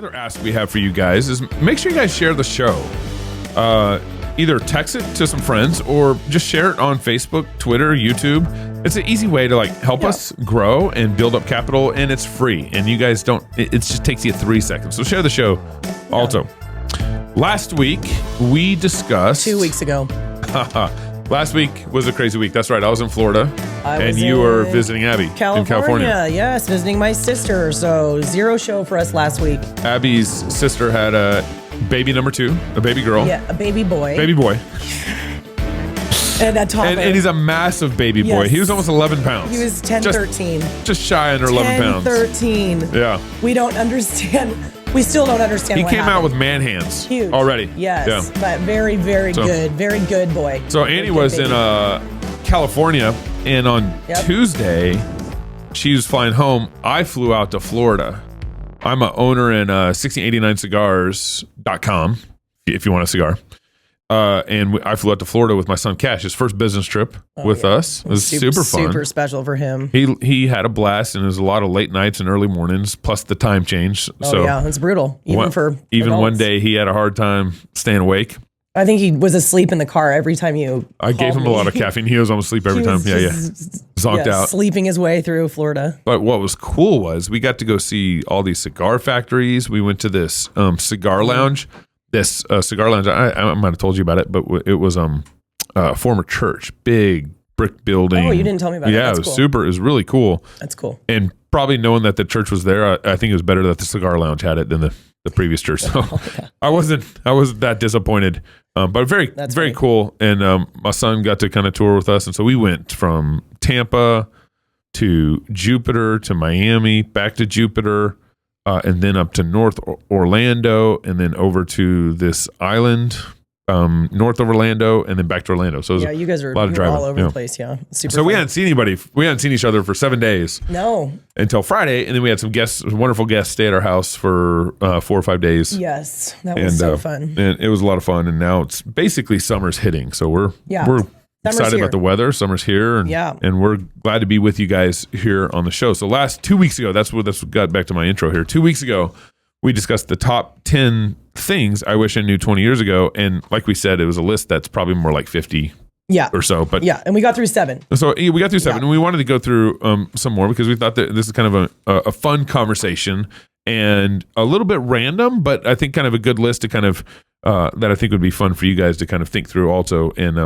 other ask we have for you guys is make sure you guys share the show. Either text it to some friends or just share it on Facebook, Twitter, YouTube. It's an easy way to help us grow and build up capital, and it's free. And you guys don't, it just takes you 3 seconds. So share the show. Also, last week we discussed 2 weeks ago. Last week was a crazy week. That's right. I was in Florida, and you were visiting Abby in California. Yes, visiting my sister. So 0 show for us last week. Abby's sister had a baby number 2, a baby girl. Yeah, a baby boy. Baby boy. And a toddler. And he's a massive baby boy. Yes. He was almost 11 pounds. He was 10, 13. Just shy under 11 pounds. 13. Yeah. We don't understand. We still don't understand what happened. He came out with happened. man hands. Huge. Already. Yes. Yeah. But very, very good. Very good boy. So Annie was in California, and on Tuesday, she was flying home. I flew out to Florida. I'm an owner in 1689cigars.com, if you want a cigar. And I flew out to Florida with my son Cash, his first business trip with us. It was super fun. Super special for him. He had a blast, and it was a lot of late nights and early mornings, plus the time change. It's brutal. Even adults. One day he had a hard time staying awake. I think he was asleep in the car every time you I gave him a lot of caffeine. He was almost asleep every time. Zonked out. Sleeping his way through Florida. But what was cool was we got to go see all these cigar factories. We went to this cigar lounge. This cigar lounge, I might have told you about it, but it was a former church, big brick building. Oh, you didn't tell me about it. Yeah, it was super. It was really cool. That's cool. And probably knowing that the church was there, I think it was better that the cigar lounge had it than the previous church. So I wasn't that disappointed. But very cool. And my son got to kind of tour with us, and so we went from Tampa to Jupiter to Miami, back to Jupiter. And then up to North Orlando, and then over to this island, north of Orlando, and then back to Orlando. So you guys are a lot of driving all over the place. Yeah, super. So we hadn't seen anybody. We hadn't seen each other for 7 days. No. Until Friday, and then we had some guests, wonderful guests, stay at our house for 4 or 5 days. Yes, that was so fun. And it was a lot of fun. And now it's basically summer's hitting, so we're excited about the weather. Summer's here, and we're glad to be with you guys here on the show. So 2 weeks ago, that's what got back to my intro here. 2 weeks ago, we discussed the top 10 things I wish I knew 20 years ago, and like we said, it was a list that's probably more like 50 or so. But and we got through 7. So we got through 7, and we wanted to go through some more because we thought that this is kind of a fun conversation and a little bit random, but I think kind of a good list to kind of that I think would be fun for you guys to kind of think through also, and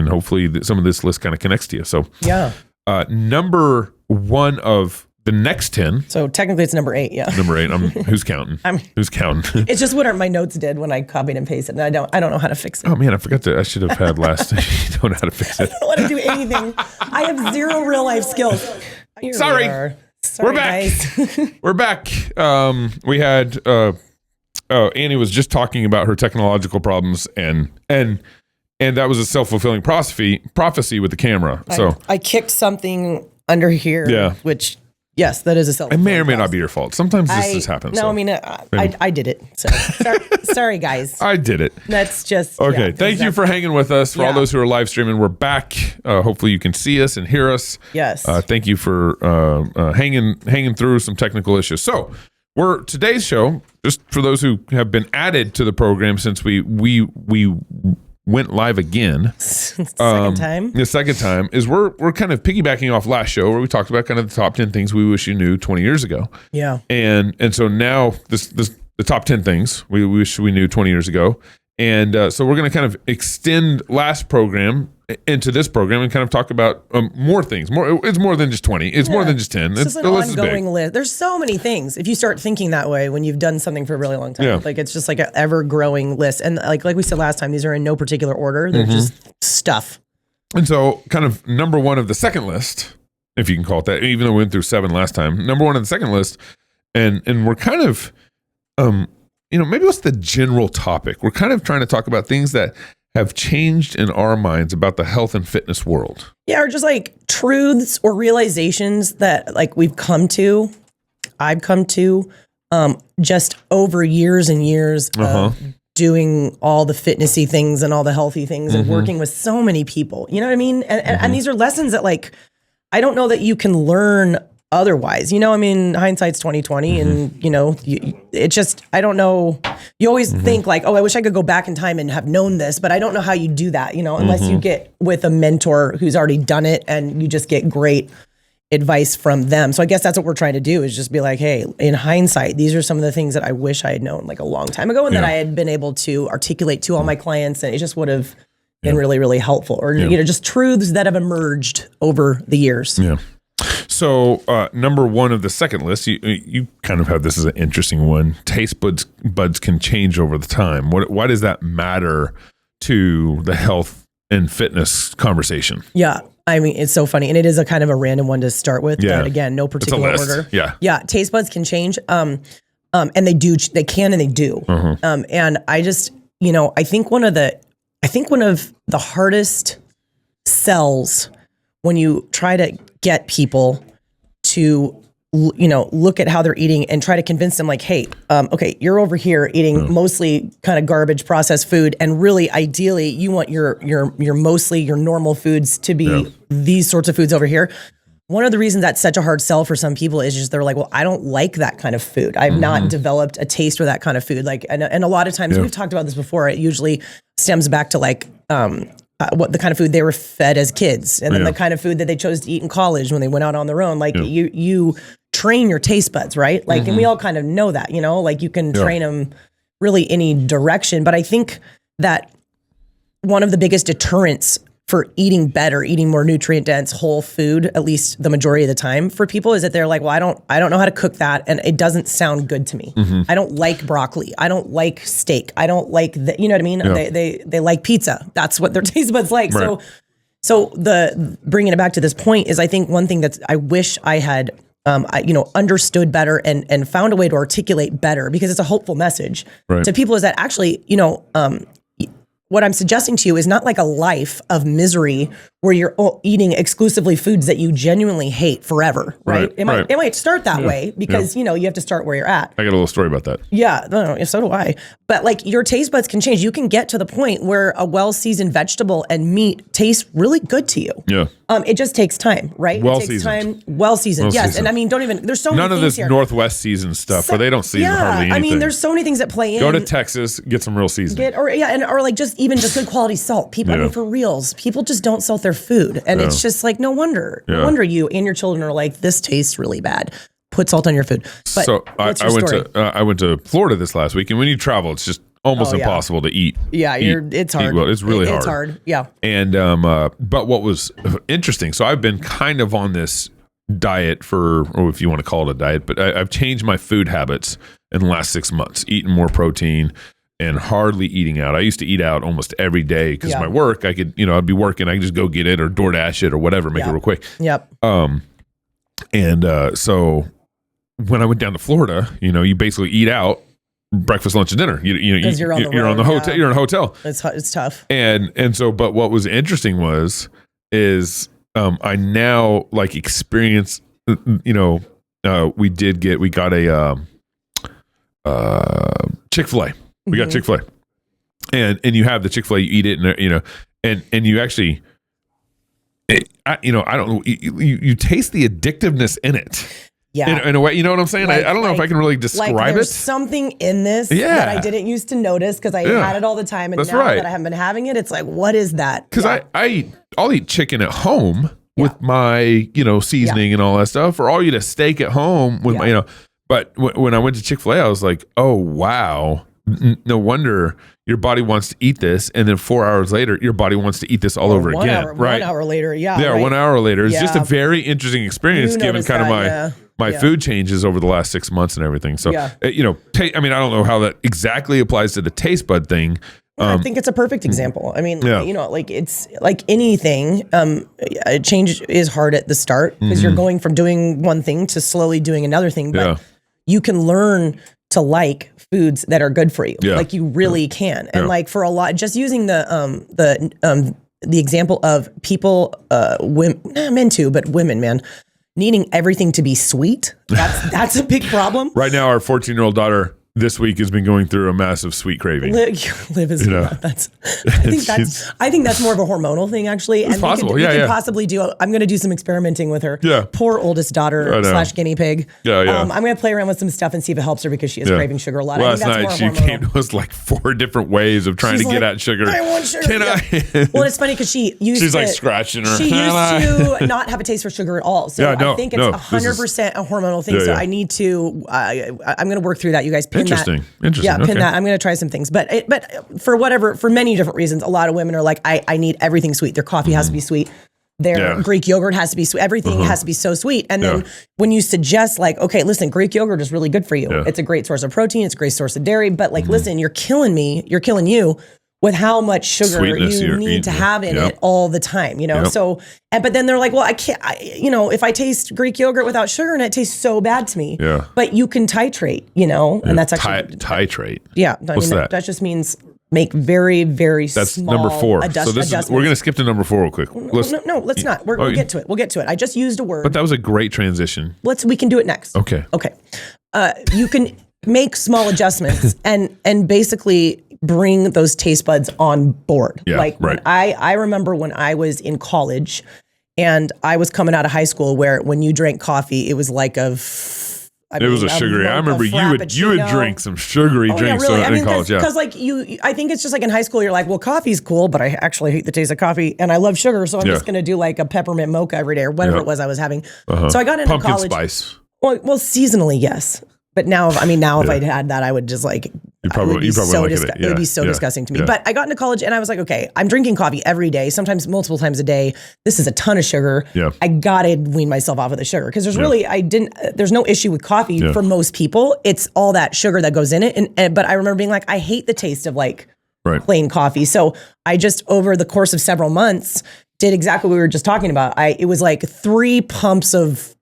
hopefully some of this list kind of connects to you. So number 1 of the next 10. So technically it's number 8. Yeah, number 8. Who's counting? Who's counting? It's just what my notes did when I copied and pasted, and I don't know how to fix it. Oh man, I forgot I should have had last. You don't know how to fix it. I don't want to do anything. I have 0 real life skills. Sorry, we're back. Guys. We're back. We had. Annie was just talking about her technological problems, and that was a self-fulfilling prophecy with the camera. So I kicked something under here, which yes, that is a self-fulfilling. It may or may not be your fault. Sometimes this just happens. No, so. I mean, I did it. So sorry, guys. I did it. That's just okay. Thank you for hanging with us. For all those who are live streaming, we're back. Hopefully, you can see us and hear us. Yes. Thank you for hanging through some technical issues. So. Today's show, just for those who have been added to the program since we went live again. Second time. The second time is we're kind of piggybacking off last show where we talked about kind of the top 10 things we wish you knew 20 years ago. Yeah. And so now the top 10 things we wish we knew 20 years ago. And so we're going to kind of extend last program into this program and kind of talk about more things. It's more than just 20. It's more than just 10. It's an ongoing list. There's so many things. If you start thinking that way when you've done something for a really long time, like it's just like an ever-growing list. And like we said last time, these are in no particular order. They're just stuff. And so kind of number 1 of the second list, if you can call it that, even though we went through 7 last time, number 1 of the second list, and we're kind of, maybe what's the general topic? We're kind of trying to talk about things that have changed in our minds about the health and fitness world. Yeah, or just like truths or realizations that like I've come to just over years and years of doing all the fitnessy things and all the healthy things and working with so many people. You know what I mean? And these are lessons that like, I don't know that you can learn otherwise. You know, I mean, hindsight's 2020, and you know, it just, I don't know. You always think like, oh, I wish I could go back in time and have known this, but I don't know how you do that, you know, unless you get with a mentor who's already done it and you just get great advice from them. So I guess that's what we're trying to do, is just be like, hey, in hindsight, these are some of the things that I wish I had known like a long time ago, and that I had been able to articulate to all my clients, and it just would have been really, really helpful, or you know, just truths that have emerged over the years. Yeah. So number one of the second list, you kind of have this as an interesting one. Taste buds can change over the time. Why does that matter to the health and fitness conversation? Yeah. I mean, it's so funny, and it is a kind of a random one to start with. Yeah. But again, no particular order. Yeah. Yeah. Taste buds can change. And they can and they do. And I just, you know, I think one of the hardest sells when you try to get people to, you know, look at how they're eating and try to convince them like, hey, okay, you're over here eating mostly kind of garbage processed food, and really ideally you want your mostly your normal foods to be these sorts of foods over here. One of the reasons that's such a hard sell for some people is just they're like, well, I don't like that kind of food. I've not developed a taste for that kind of food. Like, and a lot of times we've talked about this before. It usually stems back to like, what the kind of food they were fed as kids, and then the kind of food that they chose to eat in college when they went out on their own. Like you train your taste buds, right? Like, and we all kind of know that, you know, like you can train them really any direction. But I think that one of the biggest deterrents for eating better, eating more nutrient dense whole food, at least the majority of the time for people, is that they're like, well, I don't know how to cook that, and it doesn't sound good to me. I don't like broccoli. I don't like steak. I don't like you know what I mean? They like pizza. That's what their taste buds like. Right. So the bringing it back to this point is, I think one thing that I wish I had understood better and found a way to articulate better, because it's a hopeful message to people, is that actually, you know, what I'm suggesting to you is not like a life of misery where you're eating exclusively foods that you genuinely hate forever, right? It might start that way, because, you know, you have to start where you're at. I got a little story about that. Yeah, no, so do I. But like, your taste buds can change. You can get to the point where a well-seasoned vegetable and meat tastes really good to you. Yeah. It just takes time, right? Well-seasoned. Well-seasoned, yes. And I mean, there's so many things None of this here. Northwest season stuff where they don't season hardly anything. I mean, there's so many things that play in. Go to Texas, get some real seasoning. Or like just even just good quality salt. People, I mean, for reals, people just don't salt their food. And it's just like, no wonder you and your children are like, this tastes really bad. Put salt on your food. But so I went to Florida this last week, and when you travel, it's just almost impossible to eat. Yeah, it's hard. Well, it's really hard. It's hard. Yeah. And but what was interesting, so I've been kind of on this diet or if you want to call it a diet, but I've changed my food habits in the last 6 months, eating more protein and hardly eating out. I used to eat out almost every day because of my work. I could, I'd be working, I could just go get it or DoorDash it or whatever, make it real quick. Yep. So when I went down to Florida, you basically eat out breakfast, lunch, and dinner. You're on the hotel. You're in a hotel. It's tough. And so, but what was interesting is I now like experience. We got a Chick-fil-A. We got Chick-fil-A, and you have the Chick-fil-A. You eat it, and you actually, I don't know. You taste the addictiveness in it. Yeah. In a way, you know what I'm saying? I don't know if I can really describe it. There's something in this that I didn't used to notice because I had it all the time. And now that I haven't been having it, it's like, what is that? Because I'll eat chicken at home with my, seasoning and all that stuff, or I'll eat a steak at home with my, but when I went to Chick-fil-A, I was like, oh, wow. No wonder your body wants to eat this, and then 4 hours later, your body wants to eat this all over again. 1 hour later, 1 hour later. It's just a very interesting experience, given kind of my food changes over the last 6 months and everything. So, I don't know how that exactly applies to the taste bud thing. I think it's a perfect example. I mean, like it's like anything, change is hard at the start because you're going from doing one thing to slowly doing another thing, but you can learn to like foods that are good for you. Like you really can. And like for a lot, just using the example of people, women, men too, but women, man, needing everything to be sweet. That's a big problem. Right now, our 14-year-old daughter this week has been going through a massive sweet craving. Liv is I think that's more of a hormonal thing, actually. It's possible. We could possibly I'm going to do some experimenting with her. Yeah. Poor oldest daughter / guinea pig. Yeah. I'm going to play around with some stuff and see if it helps her because she is craving sugar a lot. Last night she came to us like 4 different ways of trying to get at sugar. I want sugar. Can I? Well, it's funny because she's like scratching her. She used to not have a taste for sugar at all. So I think it's 100% a hormonal thing. So I need to. I'm going to work through that. You guys pin Interesting. Yeah, pin that. I'm going to try some things. But for many different reasons, a lot of women are like, I need everything sweet. Their coffee has to be sweet. Their Greek yogurt has to be sweet. Everything has to be so sweet. And then when you suggest like, okay, listen, Greek yogurt is really good for you. It's a great source of protein. It's a great source of dairy. But like, listen, you're killing me. You're killing you with how much sugar Sweetness you need to have in it all the time, So, but then they're like, well, I can't, if I taste Greek yogurt without sugar and it tastes so bad to me, but you can titrate, and that's actually titrate. Yeah. What's that? That just means make very, very That's small number 4. adjustments. We're going to skip to number 4 real quick. No, let's not. We'll get to it. We'll get to it. I just used a word. But that was a great transition. We can do it next. Okay. You can make small adjustments and basically bring those taste buds on board. When I remember when I was in college and I was coming out of high school where when you drank coffee, it was like it was a sugary. I remember you would drink some sugary drinks in college. Because I think it's just like in high school, you're like, well, coffee's cool, but I actually hate the taste of coffee and I love sugar. So I'm just going to do like a peppermint mocha every day or whatever it was I was having. So I got into pumpkin college. Spice. Well, seasonally, yes. But now, if I'd had that, I would just like, it would be so disgusting to me. But I got into college and I was like, okay, I'm drinking coffee every day, sometimes multiple times a day. This is a ton of sugar. Yeah. I got to wean myself off of the sugar because there's no issue with coffee for most people. It's all that sugar that goes in it. But I remember being like, I hate the taste of like plain coffee. So I just, over the course of several months, did exactly what we were just talking about. It was like 3 pumps of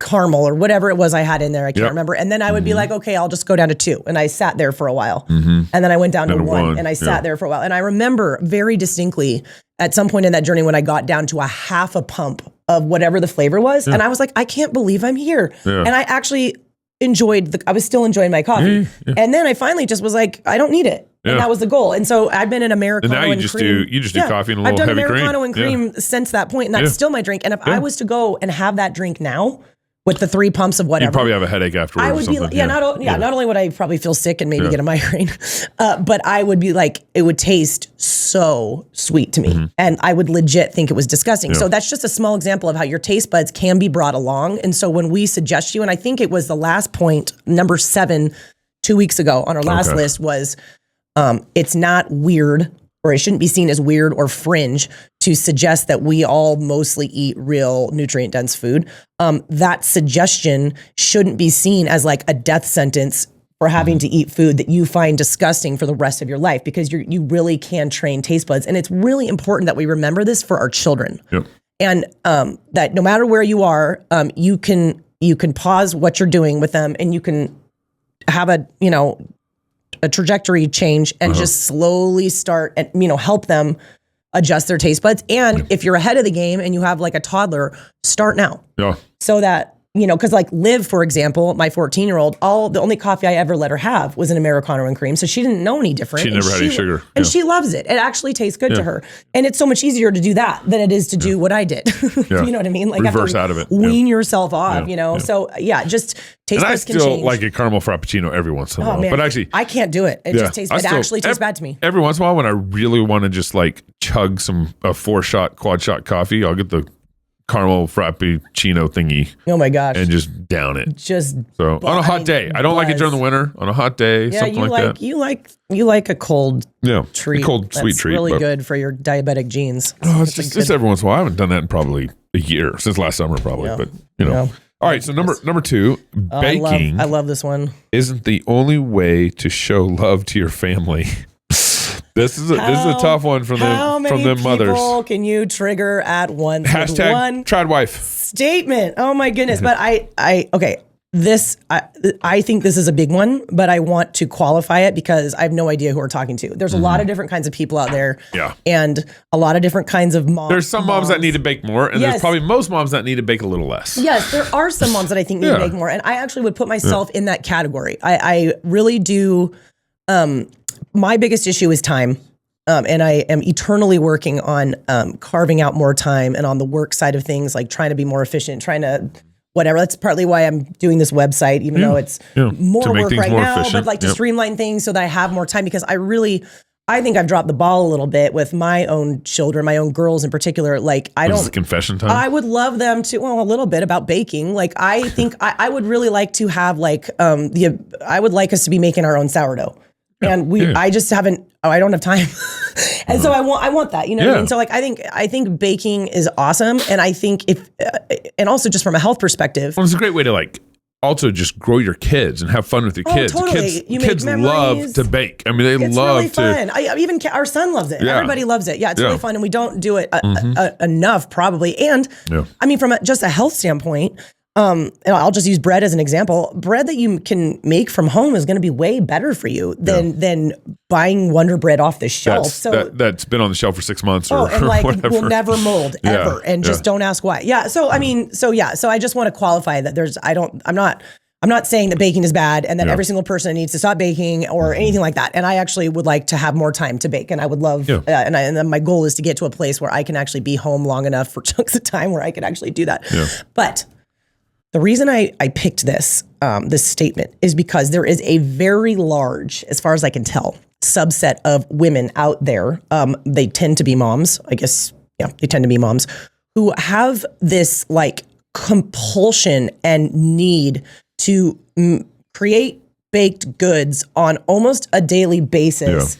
caramel or whatever it was I had in there. I can't remember. And then I would be like, okay, I'll just go down to 2. And I sat there for a while. And then I went down to 1 and I sat there for a while. And I remember very distinctly at some point in that journey when I got down to a half a pump of whatever the flavor was. And I was like, I can't believe I'm here. And I actually I was still enjoying my coffee. And then I finally just was like, I don't need it. And that was the goal. And so I've been an Americano and cream. You just do coffee and a little heavy cream. I've done Americano and cream since that point, and that's still my drink. And if I was to go and have that drink now, with the 3 pumps of whatever, you'd probably have a headache afterwards. I would be like, not only would I probably feel sick and maybe get a migraine, but I would be like, it would taste so sweet to me, and I would legit think it was disgusting. So that's just a small example of how your taste buds can be brought along. And so when we suggest you, and I think it was the last point, number 7, 2 weeks ago on our last list was, it's not weird, or it shouldn't be seen as weird or fringe to suggest that we all mostly eat real nutrient-dense food. That suggestion shouldn't be seen as like a death sentence for having to eat food that you find disgusting for the rest of your life, because you really can train taste buds. And it's really important that we remember this for our children. And that no matter where you are, you can pause what you're doing with them, and you can have a trajectory change and just slowly start and help them adjust their taste buds. And if you're ahead of the game and you have like a toddler, start now. So that, because like Liv, for example, my 14-year-old, the only coffee I ever let her have was an Americano and cream. So she didn't know any different. She never had any sugar. And she loves it. It actually tastes good to her. And it's so much easier to do that than it is to do what I did. You know what I mean? Like reverse out of it. Wean yourself off, So just taste buds can change. I still like a caramel frappuccino every once in a while. Man, but actually, I can't do it. It just tastes. It actually tastes bad to me. Every once in a while, when I really want to just like chug a 4-shot, quad shot coffee, I'll get the caramel frappuccino thingy. Oh my gosh. And just down it. On a hot day. I don't like it during the winter. On a hot day, something like that. You like a cold treat. A cold sweet treat. Really good for your diabetic genes. It's just every once in a while. I haven't done that in probably a year, since last summer probably, but All right, so number 2, baking. I love this one. Isn't the only way to show love to your family. This is a tough one from them mothers. How many people can you trigger at once? Hashtag tried wife statement. Oh my goodness! But okay. I think this is a big one, but I want to qualify it because I have no idea who we're talking to. There's a lot of different kinds of people out there. Yeah. And a lot of different kinds of moms. There's some moms that need to bake more, and there's probably most moms that need to bake a little less. Yes, there are some moms that I think need to bake more. And I actually would put myself in that category. I really do. My biggest issue is time. And I am eternally working on carving out more time and on the work side of things, like trying to be more efficient, trying to whatever. That's partly why I'm doing this website, even though it's more work right now, efficient. But like to streamline things so that I have more time, because I think I've dropped the ball a little bit with my own children, my own girls in particular. Like This is confession time? I would love them to, a little bit about baking. Like I think I would really like to have I would like us to be making our own sourdough. And I just haven't. I don't have time, and so I want that. You know what I mean? So like, I think baking is awesome, and I think and also just from a health perspective, it's a great way to like also just grow your kids and have fun with your kids. Totally. Kids love to bake. I mean, it's love really fun. Even our son loves it. Everybody loves it. Yeah, it's really fun, and we don't do it enough probably. And I mean, from just a health standpoint. And I'll just use bread as an example. Bread that you can make from home is going to be way better for you than buying Wonder Bread off the shelf. That's been on the shelf for 6 months or like whatever. Will never mold ever, and just don't ask why. Yeah. So I mean, so I just want to qualify that I'm not saying that baking is bad and that every single person needs to stop baking or anything like that. And I actually would like to have more time to bake, and I would love, and then my goal is to get to a place where I can actually be home long enough for chunks of time where I can actually do that. Yeah. But the reason I picked this statement is because there is a very large, as far as I can tell, subset of women out there. They tend to be moms, I guess. Yeah, they tend to be moms who have this like compulsion and need to create baked goods on almost a daily basis.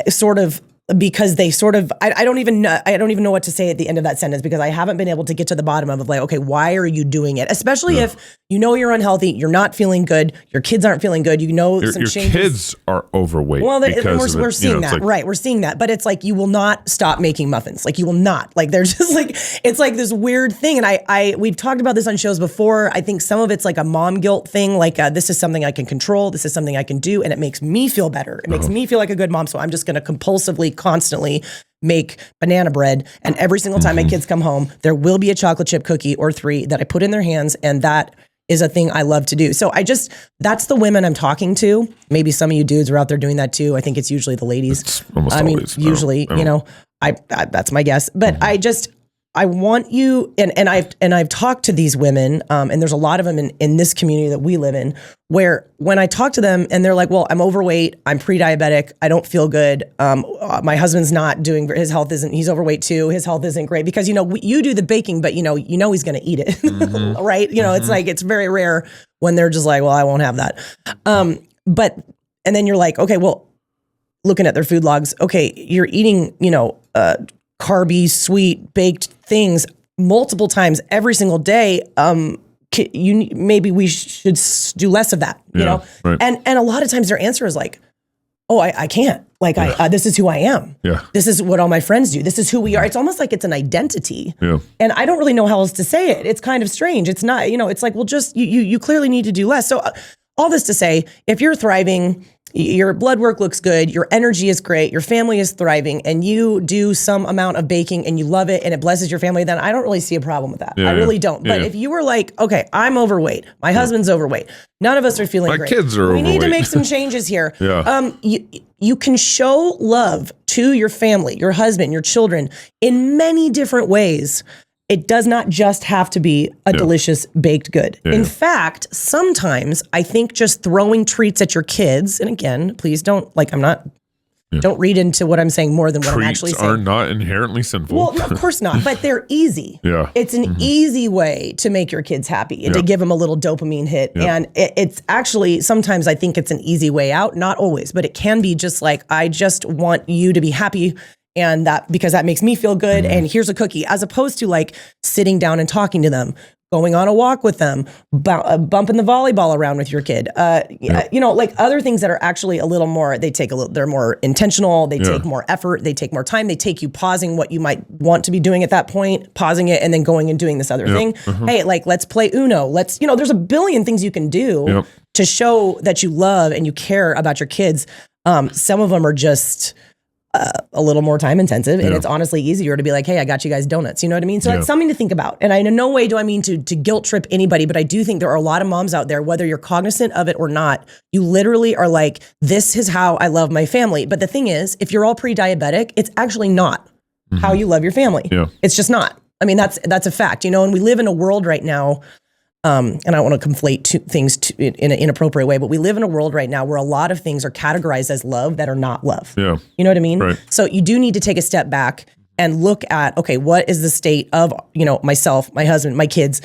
Sort of. Because they sort of, I don't even know what to say at the end of that sentence, because I haven't been able to get to the bottom of like, okay, why are you doing it? Especially if you know you're unhealthy, you're not feeling good, your kids aren't feeling good, your kids are overweight. Well, we're seeing that, right? We're seeing that, but it's like you will not stop making muffins. Like you will not. Like they're just like it's like this weird thing, and we've talked about this on shows before. I think some of it's like a mom guilt thing. Like this is something I can control. This is something I can do, and it makes me feel better. It makes me feel like a good mom. So I'm just going to compulsively, constantly make banana bread, and every single time my kids come home, there will be a chocolate chip cookie or 3 that I put in their hands, and that is a thing I love to do. So that's the women I'm talking to. Maybe some of you dudes are out there doing that too. I think it's usually the ladies. It's almost always. Usually, I that's my guess. But I want you, and I've talked to these women, and there's a lot of them in this community that we live in, where when I talk to them and they're like, well, I'm overweight, I'm pre-diabetic, I don't feel good, my husband's not doing, his health isn't, he's overweight too, his health isn't great, because, you do the baking, but you know he's going to eat it, right? It's like, it's very rare when they're just like, well, I won't have that. And then you're like, okay, well, looking at their food logs, okay, you're eating, carby, sweet, baked things multiple times every single day. Maybe we should do less of that, you know? Right. And a lot of times their answer is like, oh, I can't. Like, this is who I am. Yeah. This is what all my friends do. This is who we are. It's almost like it's an identity. Yeah. And I don't really know how else to say it. It's kind of strange. It's not, it's like, well, just, you clearly need to do less. So all this to say, if you're thriving, your blood work looks good, your energy is great, your family is thriving, and you do some amount of baking and you love it and it blesses your family, then I don't really see a problem with that. I really don't. But if you were like, okay, I'm overweight, my husband's overweight, none of us are feeling great. My kids are overweight. We need to make some changes here. You can show love to your family, your husband, your children in many different ways. It does not just have to be a delicious baked good. In fact, sometimes I think just throwing treats at your kids, and again, please don't, don't read into what I'm saying more than what I'm actually saying. Treats are not inherently sinful. Well, of course not, but they're easy. It's an easy way to make your kids happy and to give them a little dopamine hit. And it's actually, sometimes I think it's an easy way out, not always, but it can be just like, I just want you to be happy. And that, because that makes me feel good. And here's a cookie, as opposed to like sitting down and talking to them, going on a walk with them, bumping the volleyball around with your kid. You know, like other things that are actually a little more, they're more intentional. They take more effort. They take more time. They take you pausing what you might want to be doing at that point, pausing it and then going and doing this other thing. Hey, like, let's play Uno. Let's, you know, there's a billion things you can do to show that you love and you care about your kids. Some of them are just a little more time intensive, and it's honestly easier to be like, hey, I got you guys donuts. You know what I mean? So it's something to think about. And in no way do I mean to guilt trip anybody, but I do think there are a lot of moms out there, whether you're cognizant of it or not, you literally are like, this is how I love my family. But the thing is, if you're all pre-diabetic, it's actually not how you love your family. It's just not. I mean, that's a fact, you know, and we live in a world right now. And I don't want to conflate things in an inappropriate way, but we live in a world right now where a lot of things are categorized as love that are not love. You know what I mean? So you do need to take a step back and look at, okay, what is the state of, you know, myself, my husband, my kids?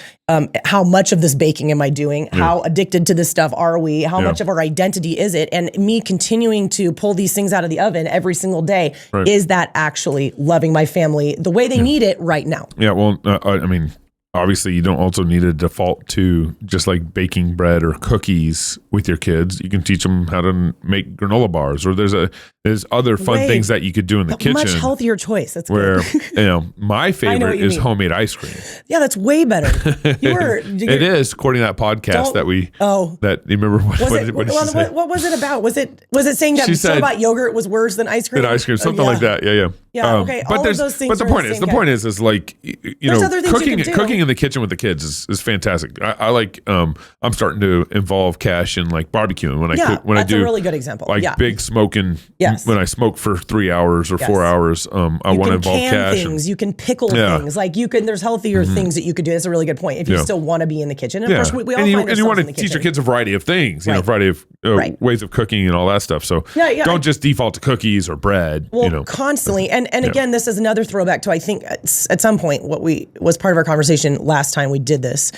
How much of this baking am I doing? How addicted to this stuff are we? How much of our identity is it? And me continuing to pull these things out of the oven every single day, is that actually loving my family the way they need it right now? Well, I mean, obviously, you don't also need to default to just like baking bread or cookies with your kids. You can teach them how to make granola bars, or there's other fun things that you could do in the kitchen. Much healthier choice. That's where good. You know, my favorite is homemade ice cream. Yeah, that's way better. It is, according to that podcast that we. That you remember what was it about? Was it saying that store-bought yogurt was worse than ice cream? Than ice cream, something like that. Yeah. Okay. But all of those things. But the point is like, you know, cooking in the kitchen with the kids is fantastic. I like. I'm starting to involve Cash in like barbecuing when I cook, when I do. That's a really good example. Like big smoking. When I smoke for 3 hours or 4 hours, I want to involve Cash. You can pickle things. Like there's healthier things that you could do. That's a really good point. If you still want to be in the kitchen, and of course we all find ourselves in the kitchen. And you want to teach your kids a variety of things. You know, a variety of ways of cooking and all that stuff. So don't just default to cookies or bread. Well, you know, constantly. And again, this is another throwback to, I think at some point what was part of our conversation last time we did this,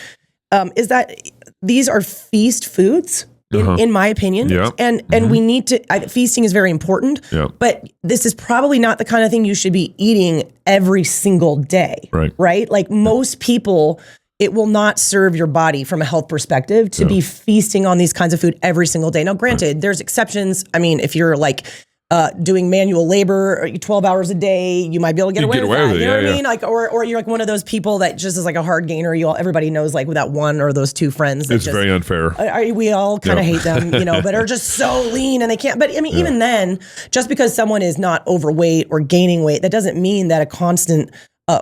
is that these are feast foods. In my opinion, and we need to. Feasting is very important, but this is probably not the kind of thing you should be eating every single day, right? Like most people, it will not serve your body from a health perspective to be feasting on these kinds of food every single day. Now, granted, there's exceptions. I mean, if you're like doing manual labor 12 hours a day, you might be able to get away with that. You know what I mean? Like, or you're like one of those people that just is like a hard gainer. Everybody knows like with that one or those two friends. It's very unfair. We all kind of hate them, you know, but are just so lean and they can't. But I mean, even then, just because someone is not overweight or gaining weight, that doesn't mean that a constant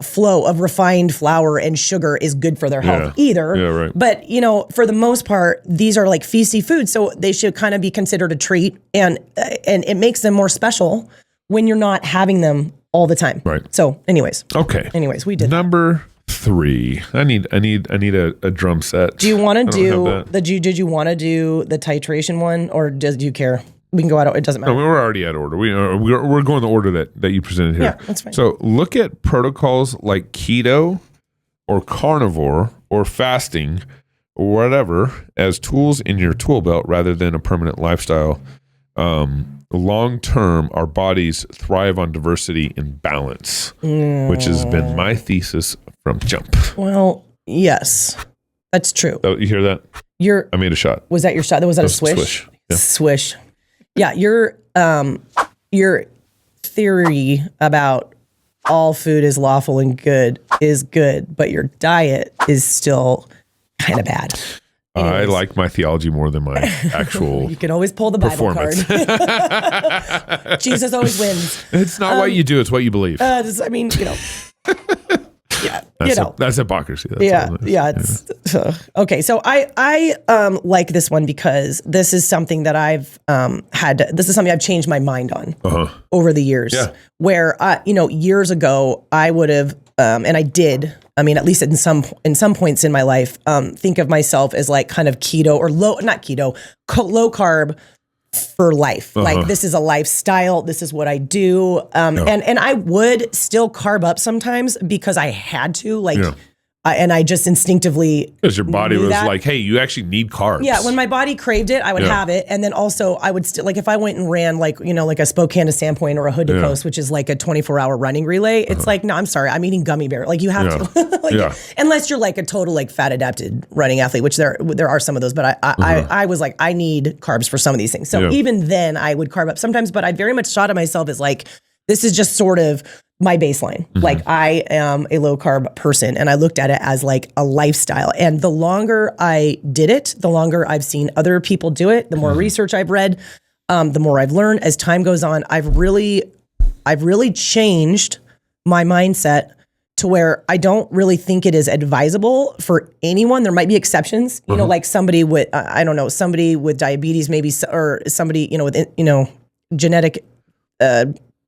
flow of refined flour and sugar is good for their health either. But, you know, for the most part, these are like feasty foods. So they should kind of be considered a treat. And it makes them more special when you're not having them all the time. So anyways. Okay. Anyways, we did Number 3. I need a drum set. Do you want to do did you want to do the titration one, or do you care? We can go out. It doesn't matter. No, we're already out of order. We're going the order that you presented here. Yeah, that's fine. So look at protocols like keto or carnivore or fasting or whatever as tools in your tool belt rather than a permanent lifestyle. Long term, our bodies thrive on diversity and balance, which has been my thesis from jump. Well, yes, that's true. Oh, you hear that? I made a shot. Was that your shot? Was that a swish? Yeah. Swish. Yeah, your theory about all food is lawful and good is good, but your diet is still kind of bad. I like my theology more than my actual. You can always pull the Bible card. Jesus always wins. It's not what you do; it's what you believe. I mean, you know. That's hypocrisy. Okay. So I like this one because this is something that I've This is something I've changed my mind on over the years. Where years ago I would have and I did. I mean, at least in some points in my life, think of myself as like kind of keto or low carb for life. Like this is a lifestyle. This is what I do. And I would still carb up sometimes because I had to I just instinctively, because your body was that. like, hey, you actually need carbs. Yeah, when my body craved it, I would have it. And then also I would still, like if I went and ran like, like a Spokane to Sandpoint or a Hood to Coast, which is like a 24-hour running relay, it's like, no, I'm sorry, I'm eating gummy bear. Like you have to, unless you're like a total like fat adapted running athlete, which there are some of those, but I was like, I need carbs for some of these things. So even then I would carb up sometimes, but I very much thought of myself as like, this is just sort of my baseline. Like I am a low carb person, and I looked at it as like a lifestyle. And the longer I did it, the longer I've seen other people do it, the more research I've read, the more I've learned as time goes on. I've really changed my mindset to where I don't really think it is advisable for anyone. There might be exceptions, like somebody with, I don't know, somebody with diabetes, maybe, or somebody, with, genetic,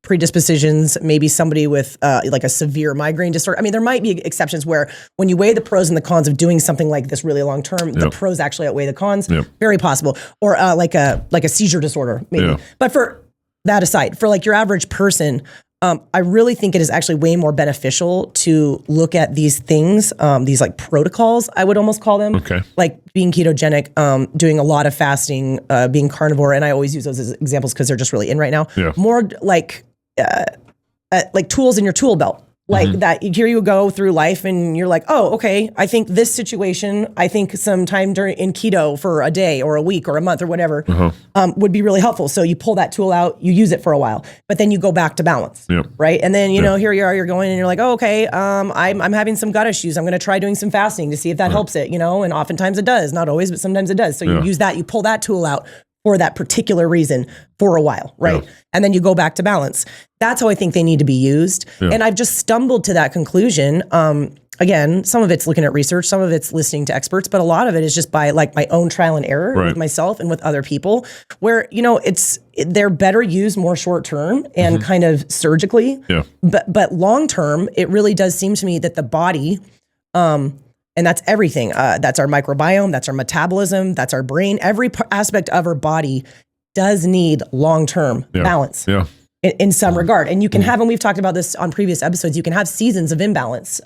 predispositions, maybe somebody with like a severe migraine disorder. I mean, there might be exceptions where when you weigh the pros and the cons of doing something like this really long term, the pros actually outweigh the cons. Very possible. Or like a seizure disorder, maybe. But for that aside, for like your average person, I really think it is actually way more beneficial to look at these things, these like protocols, I would almost call them. Okay. Like being ketogenic, doing a lot of fasting, being carnivore. And I always use those as examples because they're just really in right now. More like tools in your tool belt, like that. Here you go through life and you're like, oh, okay, I think this situation, I think some time in keto for a day or a week or a month or whatever would be really helpful. So you pull that tool out, you use it for a while, but then you go back to balance, right? And then, here you are, you're going and you're like, oh, okay, I'm having some gut issues. I'm going to try doing some fasting to see if that helps it, and oftentimes it does, not always, but sometimes it does. So you use that, you pull that tool out for that particular reason for a while, right? And then you go back to balance. That's how I think they need to be used. And I've just stumbled to that conclusion. Again, some of it's looking at research, some of it's listening to experts, but a lot of it is just by like my own trial and error with myself and with other people, where, they're better used more short term and kind of surgically. But long term, it really does seem to me that the body, and that's everything. That's our microbiome. That's our metabolism. That's our brain. Every aspect of our body does need long-term balance in some regard. And you can have, and we've talked about this on previous episodes, you can have seasons of imbalance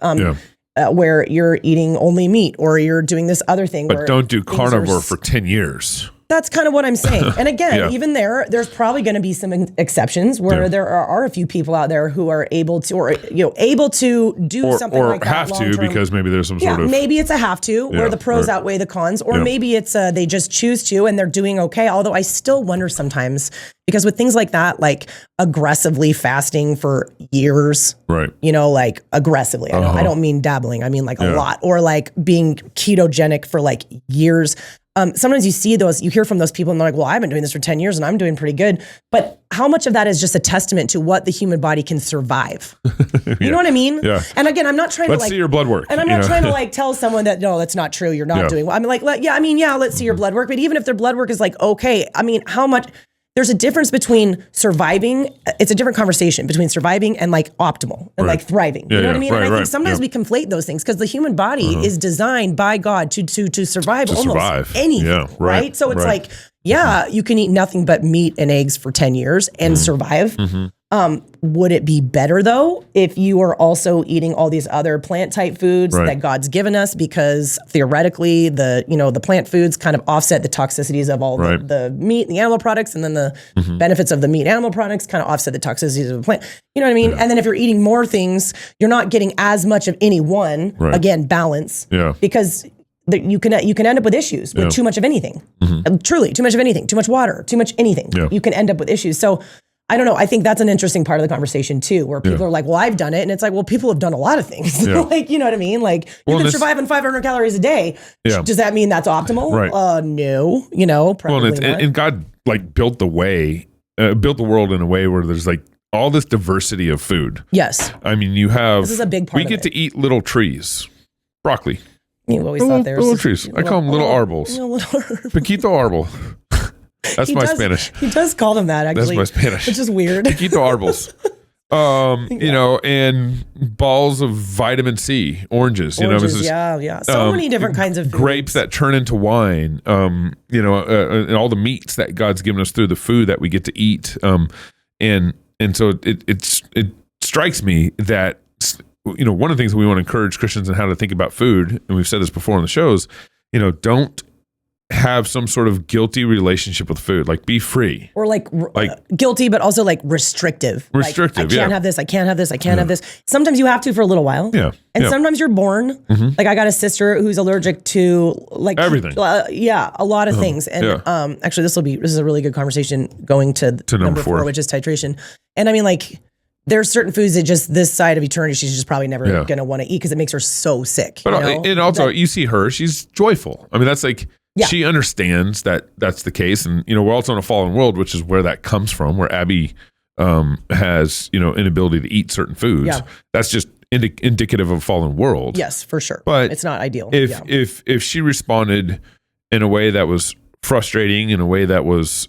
where you're eating only meat or you're doing this other thing. But don't do carnivore for 10 years. That's kind of what I'm saying. And again, even there's probably going to be some exceptions where there are a few people out there who are able to, or able to do something like that. Or have to, because maybe there's some sort of. Maybe it's a have to, where the pros outweigh the cons, or maybe it's they just choose to and they're doing okay. Although I still wonder sometimes, because with things like that, like aggressively fasting for years, like aggressively. I don't mean dabbling. I mean like a lot, or like being ketogenic for like years. Sometimes you hear from those people and they're like, well, I've been doing this for 10 years and I'm doing pretty good. But how much of that is just a testament to what the human body can survive? You know what I mean? Yeah. And again, I'm not trying to see your blood work. And I'm not trying to like tell someone that, no, that's not true. You're not doing well. I'm like, let's see your blood work. But even if their blood work is like, okay, I mean, how much, there's a difference between surviving. It's a different conversation between surviving and like optimal and like thriving. You know what I mean? And I think sometimes we conflate those things because the human body is designed by God to survive almost anything, right? So it's like, you can eat nothing but meat and eggs for 10 years and survive. Would it be better though if you are also eating all these other plant type foods that God's given us? Because theoretically, the plant foods kind of offset the toxicities of all the meat and the animal products, and then the benefits of the meat animal products kind of offset the toxicities of the plant. You know what I mean? And then if you're eating more things, you're not getting as much of any one. Again, balance. Because you can end up with issues with too much of anything. Truly, too much of anything, too much water, too much anything. You can end up with issues. So I don't know. I think that's an interesting part of the conversation too, where people are like, well, I've done it. And it's like, well, people have done a lot of things. Like, you know what I mean? Like you can survive on 500 calories a day. Does that mean that's optimal? No, probably not. And God like built the world in a way where there's like all this diversity of food. Yes. I mean, this is a big part we get to eat little trees, broccoli. You always thought they were little trees. I call them little arbors. Paquito arbol. That's my Spanish. He does call them that, actually. That's my Spanish. Which is weird. Paquito arbos. And balls of vitamin C, oranges. So many different kinds of foods. Grapes that turn into wine. And all the meats that God's given us through the food that we get to eat. And so it strikes me that one of the things that we want to encourage Christians in how to think about food, and we've said this before on the shows, don't have some sort of guilty relationship with food. Like, be free. Or like guilty, but also like restrictive. Restrictive, like, I can't have this, I can't have this, I can't have this. Sometimes you have to for a little while. Yeah. And sometimes you're born. Like, I got a sister who's allergic to like everything. A lot of things. And actually this is a really good conversation going to number 4, which is titration. And I mean, like, there's certain foods that just this side of eternity, she's just probably never going to want to eat because it makes her so sick. But and also you see her, she's joyful. I mean, that's like, she understands that that's the case. And, we're also in a fallen world, which is where that comes from, where Abby has, inability to eat certain foods. Yeah. That's just indicative of a fallen world. Yes, for sure. But it's not ideal. If she responded in a way that was frustrating, in a way that was,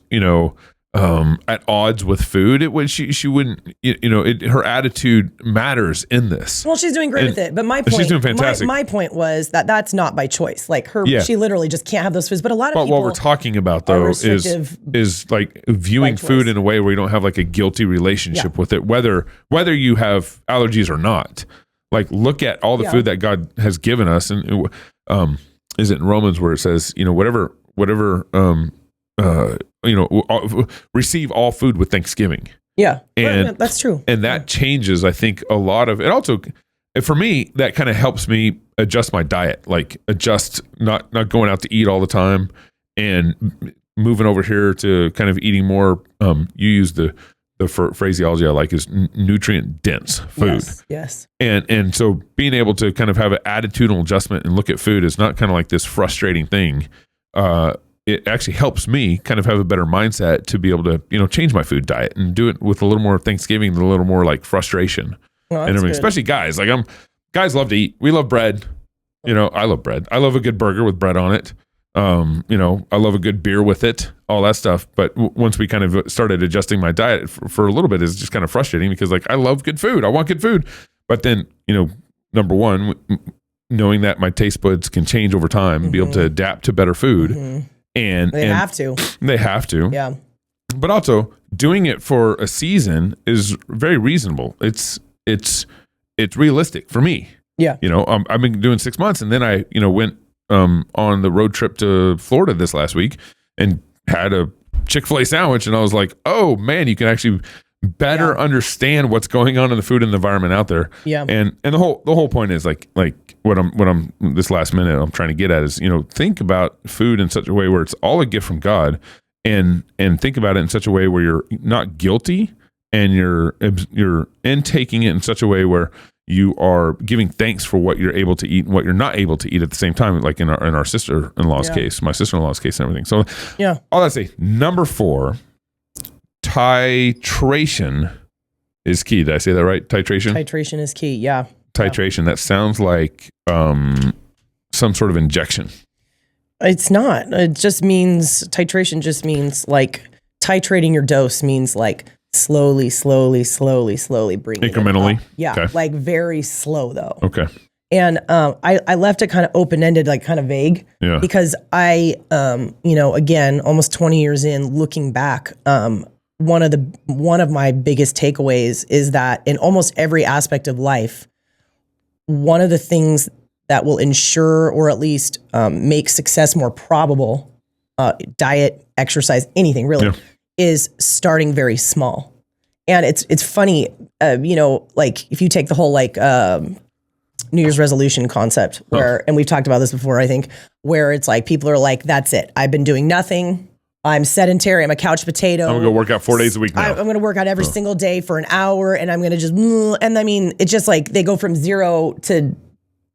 at odds with food, she wouldn't, her attitude matters in this. Well, she's doing great with it, but my point, she's doing fantastic. My point was that's not by choice. Like she literally just can't have those foods. But a lot of people, what we're talking about though is like viewing food in a way where you don't have like a guilty relationship with it, whether you have allergies or not. Like, look at all the food that God has given us, and is it in Romans where it says, whatever. Receive all food with thanksgiving. Yeah, and that's true. And that changes, I think, a lot of it. Also, for me, that kind of helps me adjust my diet, like adjust not going out to eat all the time, and moving over here to kind of eating more. You use the phraseology I like is nutrient dense food. Yes. And so being able to kind of have an attitudinal adjustment and look at food is not kind of like this frustrating thing. It actually helps me kind of have a better mindset to be able to, change my food diet and do it with a little more thanksgiving, and a little more like frustration. And everything. Especially guys. Like, guys love to eat. We love bread. I love bread. I love a good burger with bread on it. I love a good beer with it, all that stuff. But once we kind of started adjusting my diet for a little bit, it's just kind of frustrating because, like, I love good food. I want good food. But then, number one, knowing that my taste buds can change over time, be able to adapt to better food. And they have to. They have to. Yeah. But also, doing it for a season is very reasonable. It's realistic for me. Yeah. I've been doing 6 months, and then I, went on the road trip to Florida this last week and had a Chick-fil-A sandwich, and I was like, oh man, you can actually better understand what's going on in the food and the environment out there. Yeah. And the whole point is like what I'm this last minute I'm trying to get at is, think about food in such a way where it's all a gift from God, and think about it in such a way where you're not guilty, and you're intaking it in such a way where you are giving thanks for what you're able to eat and what you're not able to eat at the same time, like in our sister-in-law's case, my sister-in-law's case and everything. So all that to say, number 4, titration is key. Did I say that right? Titration? Titration is key, yeah. Titration, that sounds like some sort of injection. It's not. Titration just means like titrating your dose means like slowly bringing incrementally. It up. Yeah, okay. Like very slow though. Okay. And I left it kind of open-ended, like kind of vague, because I, again, almost 20 years in, looking back, one of my biggest takeaways is that in almost every aspect of life, one of the things that will ensure or at least make success more probable, diet, exercise, anything really, is starting very small. And it's funny, like if you take the whole like New Year's resolution concept where, and we've talked about this before, I think, where it's like people are like, that's it. I've been doing nothing. I'm sedentary. I'm a couch potato. I'm going to go work out 4 days a week now. I'm going to work out every single day for an hour, and I'm going to just, and I mean, it's just like they go from 0 to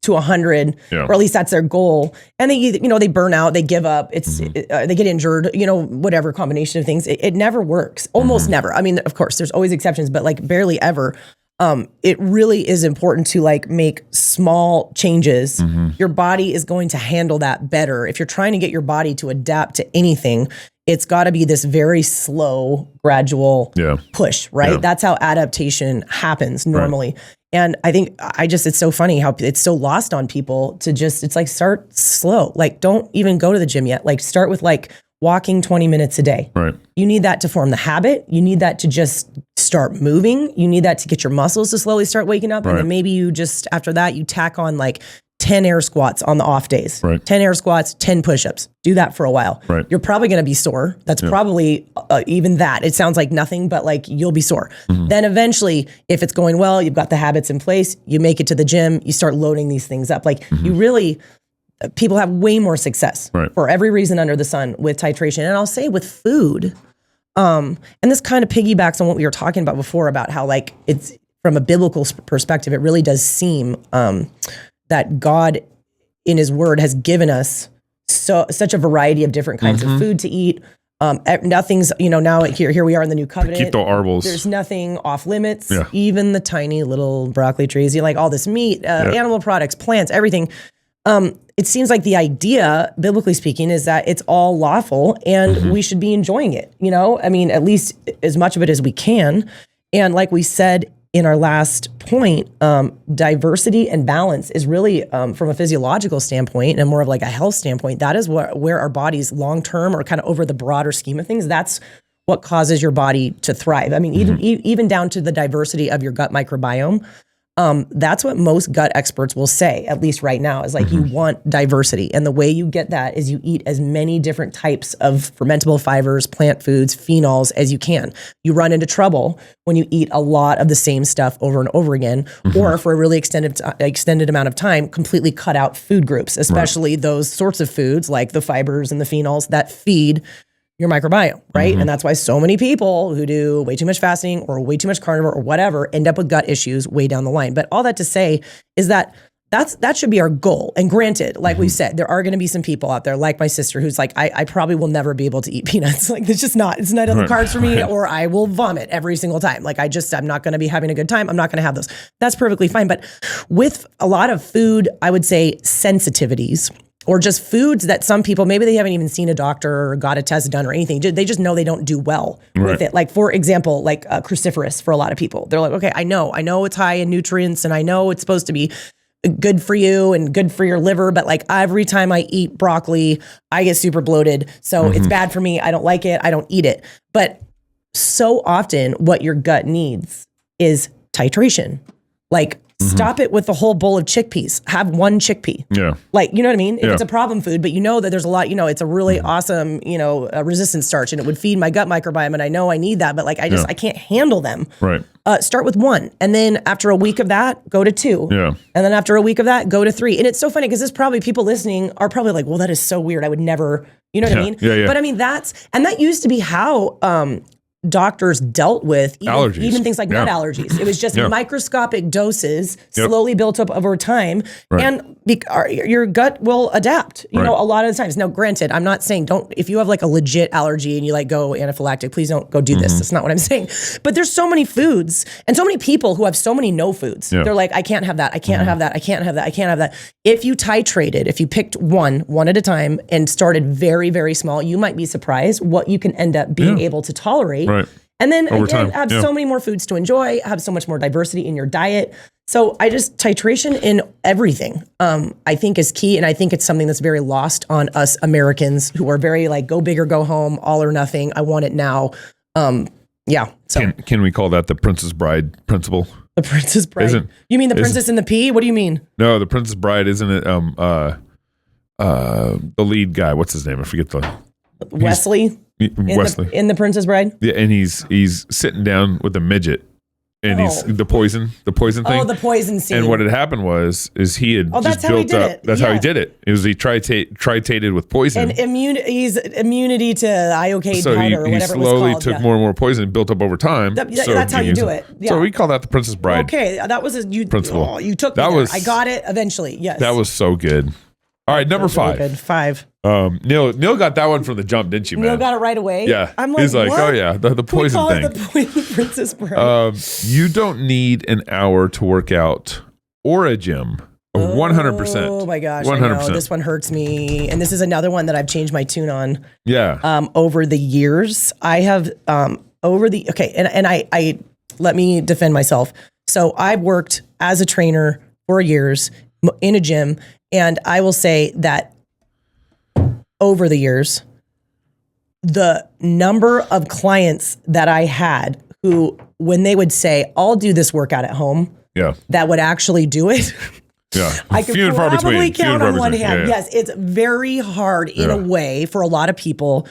100, or at least that's their goal. And they burn out, they give up, they get injured, whatever combination of things. It never works. Almost never. I mean, of course, there's always exceptions, but like barely ever. It really is important to like make small changes. Your body is going to handle that better. If you're trying to get your body to adapt to anything, it's got to be this very slow, gradual push, right? Yeah. That's how adaptation happens normally. Right. And I think it's so funny how it's so lost on people to just, it's like start slow. Like don't even go to the gym yet. Like start with like walking 20 minutes a day. Right. You need that to form the habit. You need that to just start moving. You need that to get your muscles to slowly start waking up. Right. And then maybe you just, after that, you tack on like 10 air squats on the off days. Right. 10 air squats, 10 push-ups. Do that for a while. Right. You're probably going to be sore. That's probably even that. It sounds like nothing, but like you'll be sore. Then eventually, if it's going well, you've got the habits in place, you make it to the gym, you start loading these things up. Like you really, people have way more success for every reason under the sun with titration. And I'll say with food, and this kind of piggybacks on what we were talking about before about how like it's from a biblical perspective, it really does seem that God in his word has given us such a variety of different kinds of food to eat. Nothing's, now here we are in the new covenant. Keep the arbors. There's nothing off limits, even the tiny little broccoli trees. You like all this meat, animal products, plants, everything. It seems like the idea, biblically speaking, is that it's all lawful and we should be enjoying it. I mean, at least as much of it as we can. And like we said in our last point, diversity and balance is really, from a physiological standpoint and more of like a health standpoint, that is where our bodies long-term or kind of over the broader scheme of things, that's what causes your body to thrive. I mean, even down to the diversity of your gut microbiome. That's what most gut experts will say, at least right now, is like you want diversity. And the way you get that is you eat as many different types of fermentable fibers, plant foods, phenols as you can. You run into trouble when you eat a lot of the same stuff over and over again, or for a really extended amount of time, completely cut out food groups, especially those sorts of foods like the fibers and the phenols that feed your microbiome, right? And that's why so many people who do way too much fasting or way too much carnivore or whatever end up with gut issues way down the line. But all that to say is that that should be our goal. And granted, like we said, there are going to be some people out there like my sister who's like, I probably will never be able to eat peanuts. Like it's not on the cards for me, or I will vomit every single time. Like I'm not going to be having a good time. I'm not going to have those. That's perfectly fine. But with a lot of food, I would say sensitivities, or just foods that some people, maybe they haven't even seen a doctor or got a test done or anything. They just know they don't do well with it. Like, for example, like cruciferous for a lot of people. They're like, okay, I know it's high in nutrients and I know it's supposed to be good for you and good for your liver. But like every time I eat broccoli, I get super bloated. So it's bad for me. I don't like it. I don't eat it. But so often what your gut needs is titration. Like, stop it with the whole bowl of chickpeas. Have one chickpea. Yeah. Like, you know what I mean? If it's a problem food, but you know that there's a lot, it's a really awesome, a resistant starch and it would feed my gut microbiome and I know I need that, but like, I can't handle them. Right. Start with one. And then after a week of that, go to two. Yeah. And then after a week of that, go to three. And it's so funny because this probably people listening are probably like, well, that is so weird. I would never, you know what I mean? Yeah. But I mean, that used to be how, doctors dealt with even things like nut allergies. It was just microscopic doses slowly built up over time, and your gut will adapt, you know, a lot of the times. Now, granted, I'm not saying if you have like a legit allergy and you like go anaphylactic, please don't go do this. That's not what I'm saying. But there's so many foods and so many people who have so many no foods. They're like, I can't have that. I can't have that. I can't have that. I can't have that. If you titrated, if you picked one at a time and started very, very small, you might be surprised what you can end up being able to tolerate. And then again, have so many more foods to enjoy, have so much more diversity in your diet. So titration in everything, I think is key. And I think it's something that's very lost on us Americans who are very like, go big or go home, all or nothing. I want it now. So can we call that the Princess Bride principle? The Princess Bride. You mean the Princess and the Pea? What do you mean? No, the Princess Bride, isn't it? The lead guy, what's his name? I forget Wesley. In the Princess Bride. Yeah, and he's sitting down with a midget, and he's the poison thing. Oh, the poison scene. And what had happened is he had just built up. That's how he did it. It was he tritated with poison. And he's immunity to iocane so powder or whatever it was called. So he slowly took more and more poison and built up over time. That's how you do it. Yeah. So we call that the Princess Bride. Okay, that was principle. Oh, you took that. I got it eventually. Yes. That was so good. All right, number 5. Really good. 5. Neil got that one from the jump, didn't you, man? Neil got it right away. Yeah. I'm like, he's like, what? oh yeah, the poison thing. The Princess Bride. You don't need an hour to work out or a gym. 100%. Oh my gosh, 100%. I know. This one hurts me, and this is another one that I've changed my tune on. Yeah. Over the years, I have and I let me defend myself. So I've worked as a trainer for years in a gym. And I will say that over the years, the number of clients that I had who, when they would say, I'll do this workout at home, that would actually do it. Yeah. I could probably count on one hand. Yes, it's very hard in a way for a lot of people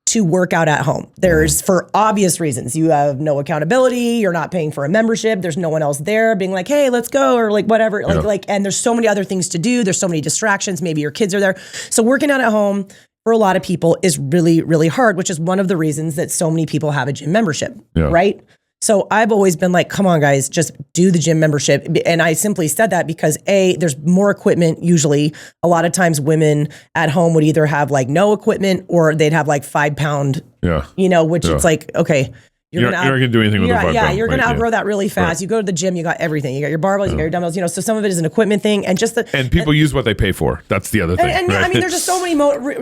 to work out at home. There's, for obvious reasons, you have no accountability, you're not paying for a membership, there's no one else there being like, hey, let's go, or like whatever. And there's so many other things to do. There's so many distractions. Maybe your kids are there. So working out at home for a lot of people is really, really hard, which is one of the reasons that so many people have a gym membership, right? So I've always been like, come on, guys, just do the gym membership. And I simply said that because there's more equipment. Usually a lot of times women at home would either have like no equipment or they'd have like 5 pound, which it's like, okay, you're not going to do anything with the 5 pound. You're going to outgrow that really fast. Right. You go to the gym, you got everything. You got your barbells, you got your dumbbells, so some of it is an equipment thing. And and people use what they pay for. That's the other thing. And right? I mean, there's just so many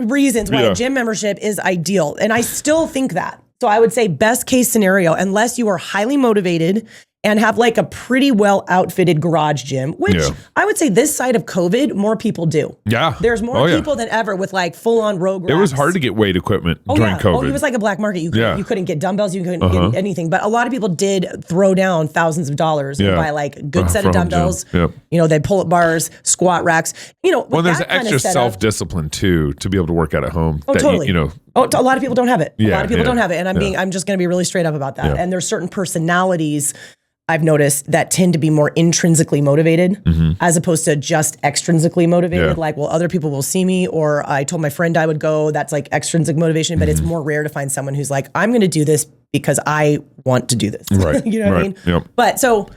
reasons why a gym membership is ideal. And I still think that. So I would say best case scenario, unless you are highly motivated and have like a pretty well outfitted garage gym, which I would say this side of COVID, more people do. Yeah. There's more people than ever with like full on rogue racks. It was hard to get weight equipment during COVID. It was like a black market. You couldn't get dumbbells. You couldn't get anything. But a lot of people did throw down thousands of dollars and buy like a good set of dumbbells. They pull-up bars, squat racks. Well, there's extra self-discipline too to be able to work out at home. Oh, totally. A lot of people don't have it. A lot of people don't have it. And I'm just going to be really straight up about that. And there's certain personalities I've noticed that tend to be more intrinsically motivated as opposed to just extrinsically motivated. Like, well, other people will see me, or I told my friend I would go. That's like extrinsic motivation, but it's more rare to find someone who's like, I'm going to do this because I want to do this. Right. You know what I mean? Yep. But so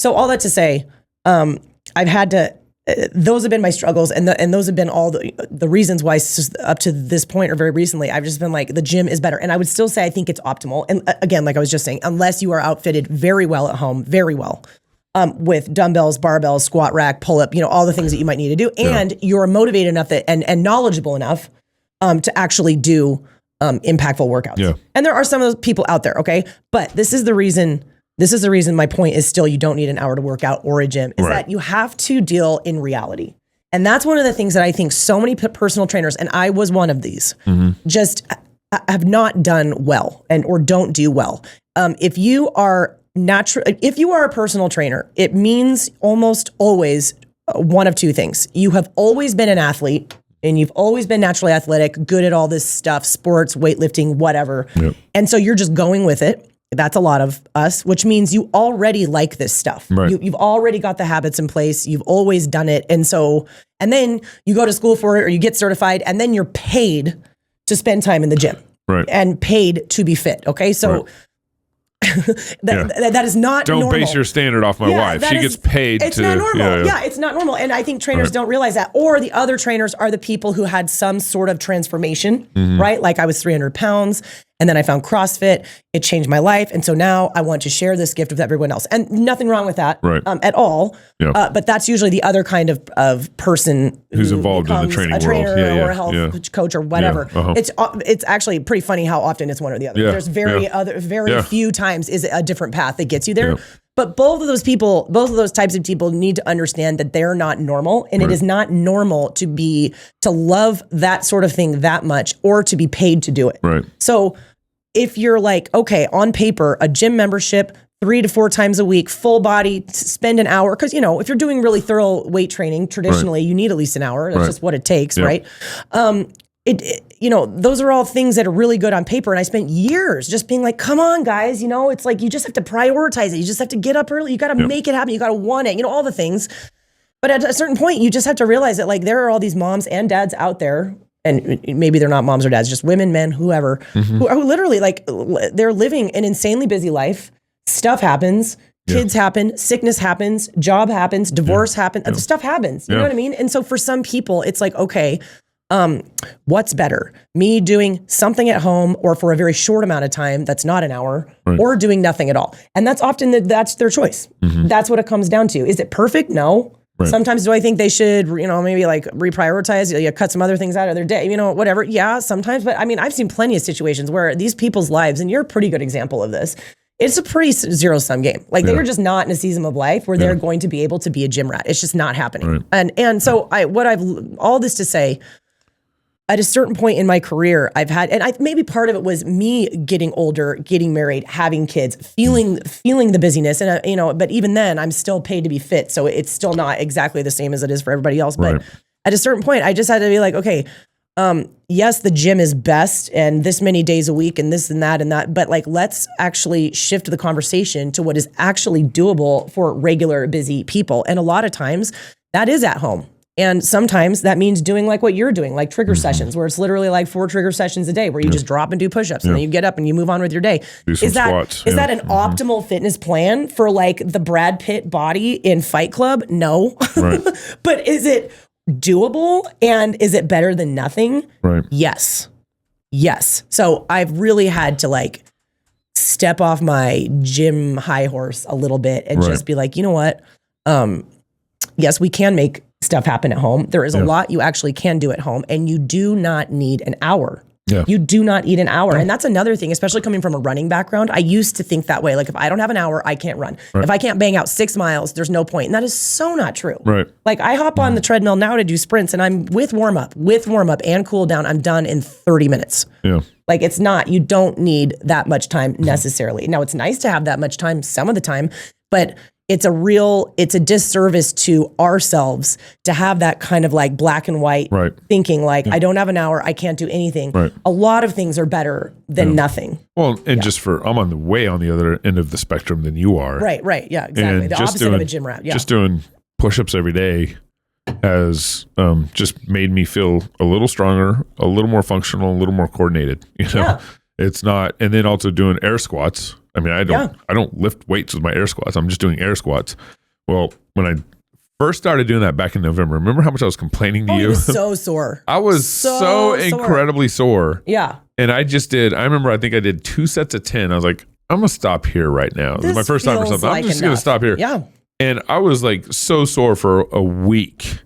all that to say, I've had to, those have been my struggles, and those have been all the reasons why up to this point or very recently, I've just been like, the gym is better. And I would still say I think it's optimal. And again, like I was just saying, unless you are outfitted very well at home, very well, with dumbbells, barbells, squat rack, pull up, all the things that you might need to do. And you're motivated enough and knowledgeable enough to actually do impactful workouts. Yeah. And there are some of those people out there, okay? But this is the reason my point is still you don't need an hour to work out or a gym, is that you have to deal in reality. And that's one of the things that I think so many personal trainers, and I was one of these, just have not done well or don't do well. If you are a personal trainer, it means almost always one of two things. You have always been an athlete and you've always been naturally athletic, good at all this stuff, sports, weightlifting, whatever. Yep. And so you're just going with it. That's a lot of us, which means you already like this stuff. Right. You've already got the habits in place. You've always done it. And then you go to school for it or you get certified, and then you're paid to spend time in the gym and paid to be fit. Okay. So that is not normal. Don't base your standard off my wife. She gets paid it's not normal. Yeah, it's not normal. And I think trainers don't realize that. Or the other trainers are the people who had some sort of transformation, right? Like I was 300 pounds and then I found CrossFit. It changed my life. And so now I want to share this gift with everyone else. And nothing wrong with that at all. Yeah. But that's usually the other kind of person who's involved in the training world. A trainer or a health coach or whatever. Yeah. It's actually pretty funny how often it's one or the other. Yeah. There's very few times is a different path that gets you there. Yeah. But both of those types of people need to understand that they're not normal, and it is not normal to love that sort of thing that much or to be paid to do it. Right. So if you're like, okay, on paper, a gym membership 3 to 4 times a week, full body, spend an hour. Because, if you're doing really thorough weight training, traditionally, you need at least an hour. That's just what it takes, right? Those are all things that are really good on paper. And I spent years just being like, come on, guys, it's like, you just have to prioritize it. You just have to get up early. You got to make it happen. You got to want it, all the things. But at a certain point, you just have to realize that like, there are all these moms and dads out there, and maybe they're not moms or dads, just women, men, whoever, who are literally like, they're living an insanely busy life. Stuff happens. Kids happen, sickness happens, job happens, divorce happens, stuff happens. You know what I mean? And so for some people, it's like, okay, what's better? Me doing something at home or for a very short amount of time that's not an hour, or doing nothing at all. And that's often that's their choice. That's what it comes down to. Is it perfect? No. Sometimes do I think they should, maybe like reprioritize, cut some other things out of their day, whatever. Yeah, sometimes. But I mean, I've seen plenty of situations where these people's lives, and you're a pretty good example of this, it's a pretty zero-sum game. Like they're just not in a season of life where they're going to be able to be a gym rat. It's just not happening. And so all this to say, at a certain point in my career, I've had, and maybe part of it was me getting older, getting married, having kids, feeling the busyness, and but even then, I'm still paid to be fit, so it's still not exactly the same as it is for everybody else. But at a certain point, I just had to be like, okay, yes, the gym is best, and this many days a week, and this and that, but like, let's actually shift the conversation to what is actually doable for regular busy people, and a lot of times that is at home. And sometimes that means doing like what you're doing, like trigger sessions, where it's literally like 4 trigger sessions a day, where you just drop and do push-ups, and then you get up and you move on with your day. Do some squats. Is that an optimal fitness plan for like the Brad Pitt body in Fight Club? No. Right. But is it doable, and is it better than nothing? Right. Yes. So I've really had to like step off my gym high horse a little bit and just be like, you know what? Yes, we can make stuff happen at home. There is a lot you actually can do at home, and you do not need an hour. Yeah. You do not need an hour. And that's another thing, especially coming from a running background. I used to think that way. Like, if I don't have an hour, I can't run. Right. If I can't bang out 6 miles, there's no point. And that is so not true. Right. Like, I hop on the treadmill now to do sprints, and I'm with warm up and cool down, I'm done in 30 minutes. Yeah. Like, it's not, you don't need that much time necessarily. Now, it's nice to have that much time some of the time, but it's a disservice to ourselves to have that kind of like black and white thinking, like, I don't have an hour, I can't do anything. Right. A lot of things are better than nothing. Well, and I'm on the other end of the spectrum than you are. Right. Yeah, exactly. And the opposite of a gym rat. Yeah. Just doing push-ups every day has just made me feel a little stronger, a little more functional, a little more coordinated. It's not, and then also doing air squats. I mean, I don't lift weights with my air squats. I'm just doing air squats. Well, when I first started doing that back in November, remember how much I was complaining to you? You were so sore. I was so incredibly sore. Yeah. And I remember I think I did 2 sets of 10. I was like, I'm going to stop here right now. This is my first time or something. I'm just going to stop here. Yeah. And I was like so sore for a week.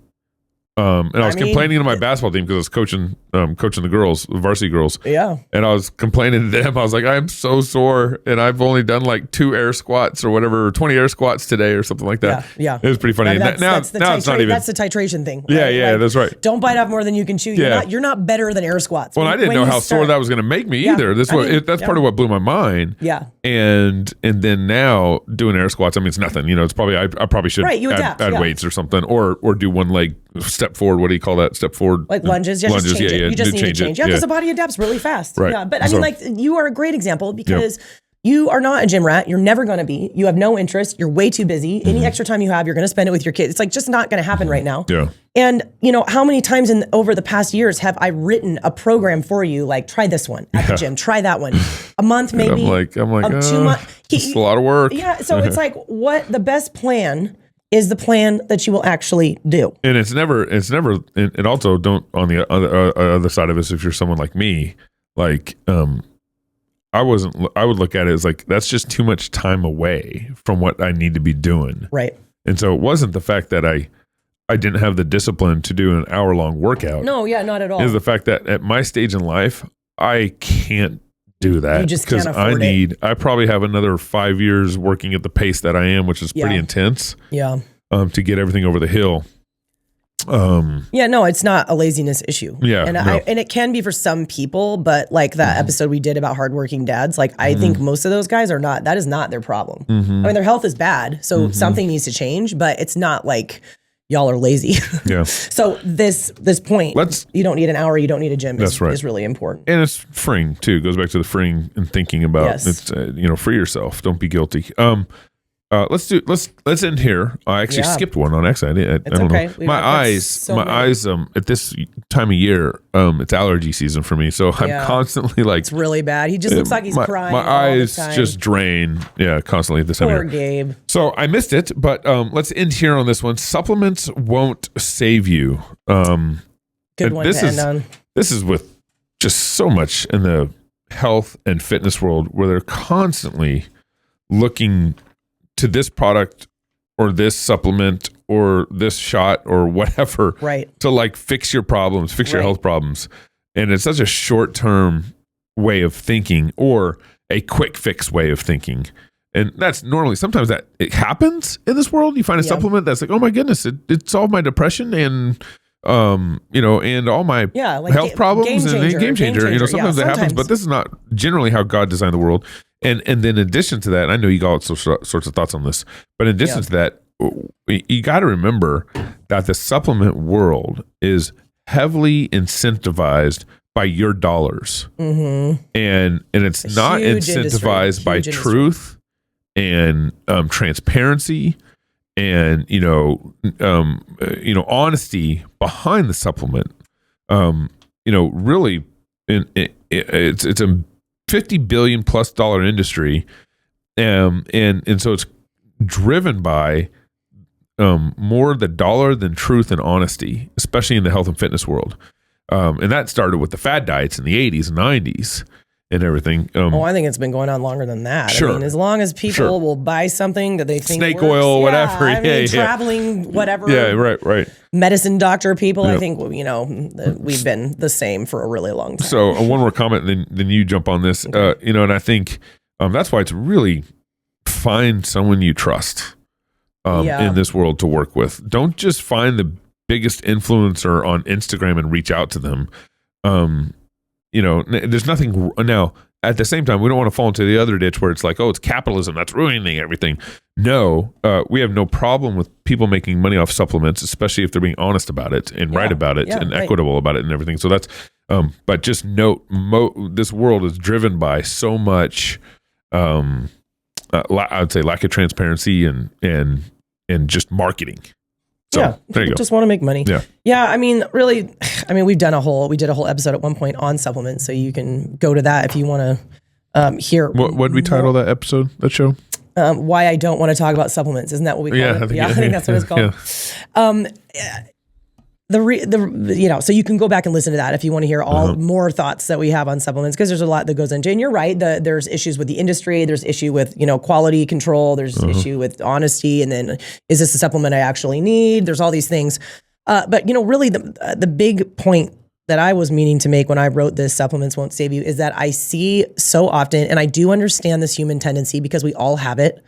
And I was complaining to my basketball team because I was coaching the girls, the varsity girls. Yeah. And I was complaining to them. I was like, I'm so sore, and I've only done like 2 air squats or whatever, 20 air squats today or something like that. Yeah. It was pretty funny. Now it's not even. That's the titration thing. Right? Yeah, that's right. Don't bite off more than you can chew. You're not better than air squats. Well, I didn't know how sore that was going to make me either. That's part of what blew my mind. Yeah. And then now doing air squats, I mean, it's nothing. It's probably I probably should add weights or something, or do one leg. Step forward. What do you call that? Step forward. Like lunges. Yeah, lunges. Just change it. You just need to change. Yeah, because the body adapts really fast. Right. Yeah, but I mean, like, you are a great example because you are not a gym rat. You're never going to be. You have no interest. You're way too busy. Any extra time you have, you're going to spend it with your kids. It's like just not going to happen right now. Yeah. And how many times over the past years have I written a program for you? Like, try this one at the gym. Try that one. A month, maybe. I'm like 2 months. It's a lot of work. Yeah. So it's like, what the best plan is the plan that you will actually do. And it's never, and also don't, on the other side of this, if you're someone like me, like, I would look at it as like, that's just too much time away from what I need to be doing. Right. And so it wasn't the fact that I didn't have the discipline to do an hour-long workout. No, yeah, not at all. It was the fact that at my stage in life, I can't do that. You just can't afford it. I probably have another 5 years working at the pace that I am, which is pretty intense. Yeah. To get everything over the hill. No, it's not a laziness issue. Yeah. And it can be for some people, but like that episode we did about hardworking dads, like I think most of those guys that is not their problem. I mean, their health is bad, so something needs to change, but it's not like y'all are lazy. Yeah. So this point, you don't need an hour, you don't need a gym. That's right. Is really important. And it's freeing too. It goes back to the freeing and thinking about it's free yourself. Don't be guilty. Let's end here. I actually skipped one on accident. I don't know. My eyes at this time of year, it's allergy season for me, so I'm constantly like, it's really bad. He just looks like he's crying. My eyes just drain, constantly at this time of year. Poor Gabe. So I missed it, but let's end here on this one. Supplements won't save you. Good one to end on. This is with just so much in the health and fitness world where they're constantly looking to this product or this supplement or this shot or whatever to like fix your problems, fix your health problems. And it's such a short-term way of thinking or a quick fix way of thinking. And that's normally, sometimes that it happens in this world. You find a supplement that's like, oh my goodness, it solved my depression and and all my health problems and game changer. Sometimes that happens, but this is not generally how God designed the world. And then in addition to that, I know you got all sorts of thoughts on this, but in addition to that, you got to remember that the supplement world is heavily incentivized by your dollars, and it's not incentivized by truth and transparency and honesty behind the supplement. Really, it's a $50 billion plus industry, and so it's driven by more the dollar than truth and honesty, especially in the health and fitness world. And that started with the fad diets in the 80s and 90s and everything. I think it's been going on longer than that. Sure. I mean, as long as people will buy something that they think snake works, oil, whatever. Traveling, whatever. Yeah, right. Medicine doctor people, I think, we've been the same for a really long time. So one more comment, then you jump on this. Okay. And I think that's why it's really find someone you trust in this world to work with. Don't just find the biggest influencer on Instagram and reach out to them. There's nothing now. At the same time, we don't want to fall into the other ditch where it's like, oh, it's capitalism that's ruining everything. No, we have no problem with people making money off supplements, especially if they're being honest about it and right about it and equitable about it and everything. So that's, but just note, this world is driven by so much, I would say, lack of transparency and just marketing. So, there you go. Just want to make money. Yeah. I mean, really, we did a whole episode at one point on supplements, so you can go to that if you want to hear. What did we title that episode, that show? Why I don't want to talk about supplements. Isn't that what we call it? I think that's what it's called. So you can go back and listen to that if you want to hear all more thoughts that we have on supplements, because there's a lot that goes into it. And you're right, there's issues with the industry, there's issue with quality control, there's issue with honesty, and then is this a supplement I actually need? There's all these things, but really the big point that I was meaning to make when I wrote this Supplements Won't Save You is that I see so often, and I do understand this human tendency because we all have it.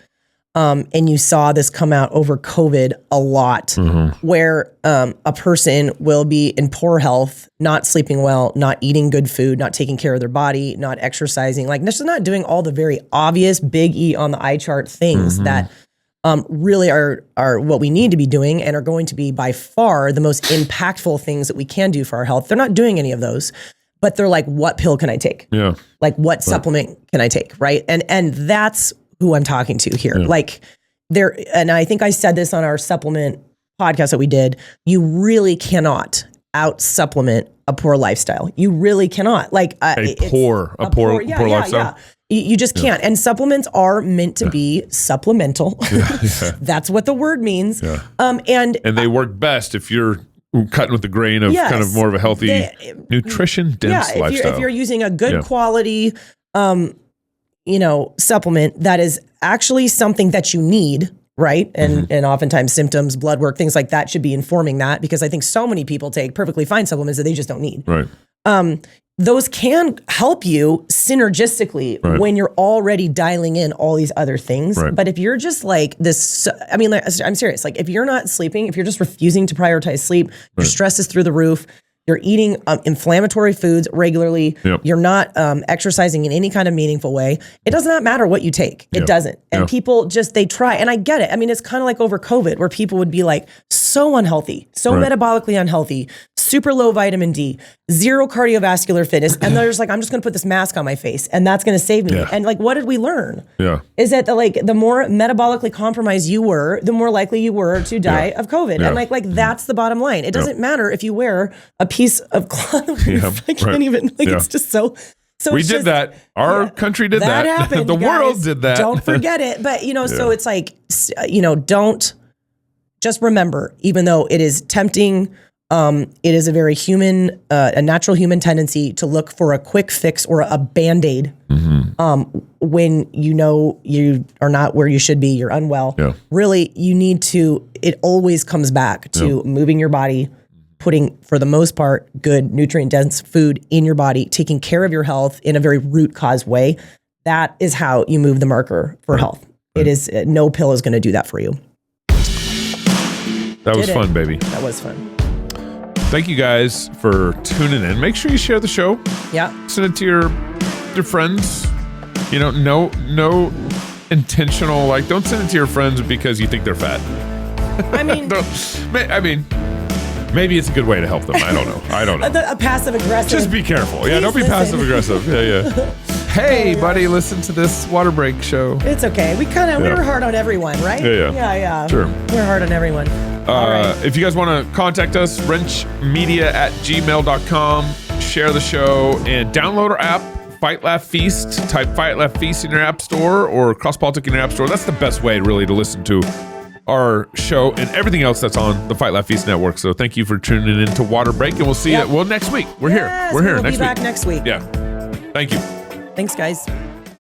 And you saw this come out over COVID a lot, where a person will be in poor health, not sleeping well, not eating good food, not taking care of their body, not exercising, just not doing all the very obvious big E on the eye chart things that really are what we need to be doing and are going to be by far the most impactful things that we can do for our health. They're not doing any of those, but they're like, what pill can I take? Yeah. Like, what supplement can I take? Right. And that's who I'm talking to here. Yeah. And I think I said this on our supplement podcast that we did, you really cannot out supplement a poor lifestyle. You really cannot. A poor lifestyle. Yeah. You just can't. And supplements are meant to be supplemental. That's what the word means. Yeah. And they work best if you're cutting with the grain of kind of more of a healthy, nutrition dense lifestyle. If you're using a good quality supplement that is actually something that you need, right? And oftentimes symptoms, blood work, things like that should be informing that, because I think so many people take perfectly fine supplements that they just don't need. Right. Those can help you synergistically when you're already dialing in all these other things. Right. But if you're just like this, I'm serious. Like, if you're not sleeping, if you're just refusing to prioritize sleep, your stress is through the roof, you're eating inflammatory foods regularly. Yep. You're not exercising in any kind of meaningful way. It does not matter what you take. It doesn't. And people they try. And I get it. I mean, it's kind of like over COVID, where people would be like so unhealthy, so metabolically unhealthy, super low vitamin D, zero cardiovascular fitness. And they're just like, I'm just going to put this mask on my face and that's going to save me. Yeah. And what did we learn? Yeah. Is that the more metabolically compromised you were, the more likely you were to die of COVID. Yeah. And that's the bottom line. It doesn't matter if you wear a piece of cloth. I can't even, it's just so we did that. Our country did that. Happened, the guys. world did that. Don't forget it. But, so it's don't just remember, even though it is tempting, it is a very human, a natural human tendency to look for a quick fix or a Band-Aid when you are not where you should be, you're unwell. Yeah. Really, it always comes back to moving your body, putting, for the most part, good nutrient-dense food in your body, taking care of your health in a very root cause way. That is how you move the marker for health. It is, no pill is going to do that for you. That was fun, baby. That was fun. thank you guys for tuning in. Make sure you share the show. Yeah. Send it to your friends. You know, no intentional, like, don't send it to your friends because you think they're fat. I mean, maybe it's a good way to help them. I don't know. A passive aggressive. Just be careful. Yeah, don't be passive aggressive. Yeah. Hey, buddy, listen to this water break show. It's okay. We were hard on everyone, right? Yeah. Sure. We're hard on everyone. All right. If you guys want to contact us, wrenchmedia@gmail.com. Share the show and download our app, Fight Laugh Feast. Type Fight Laugh Feast in your app store or Cross Politic in your app store. That's the best way, really, to listen to our show and everything else that's on the Fight Laugh Feast network. So thank you for tuning in to Water Break, and we'll see you next week. We're here. We're here we'll next be week. Back next week. Yeah. Thank you. Thanks, guys.